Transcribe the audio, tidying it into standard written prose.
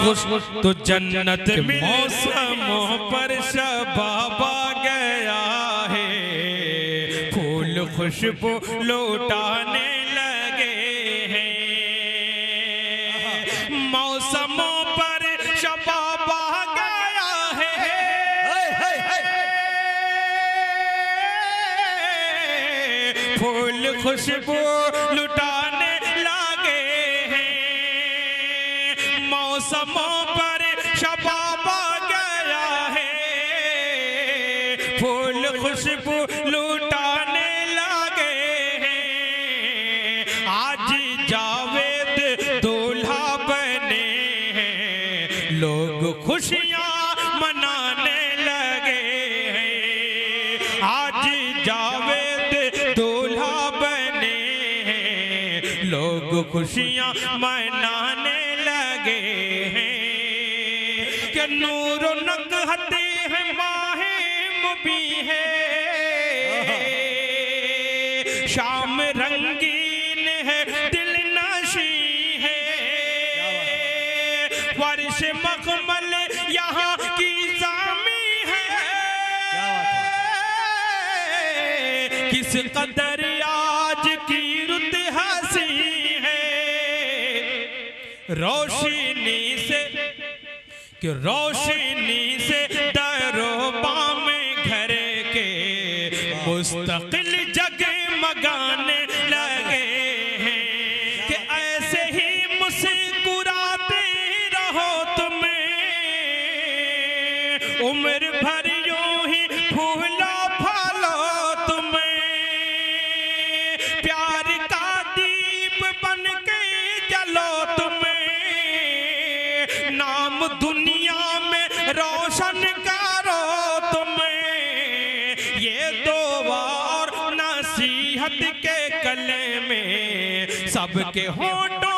खुश तो जन्नत मौसमों पर शबाबा गया है, फूल खुशबू लौटाने लगे हैं। मौसमों पर शबाबा गया है, फूल खुशबू लुटाने लगे हैं। मौसमों पर शबाबा गया है, फूल खुशबू लुटाने लगे हैं। आज जावेद दूल्हा बने हैं, लोग खुशियां मनाने लगे हैं। आज जावेद दूल्हा बने हैं, लोग खुशियां मनाने लगे हैं। कि नूर नकहते हैं माहे मुबी है, शाम रंगीन है दिल नशी है। फर्श मखमल यहाँ की जामी है, किस कदर आज की रुत हंसी है। रोशनी से कि रोशनी से दरोबाम घर के मुस्तकिल जगमगाने लगे हैं। कि ऐसे ही मुस्कुराते रहो तुम्हें, उम्र भर यूं ही फूलो फलो तुम्हें। प्यार का दीप बन के जलो तुम्हें, नाम दुनिया में रोशन करो तुम्हें। ये दुआ और नसीहत के कले में सबके होठों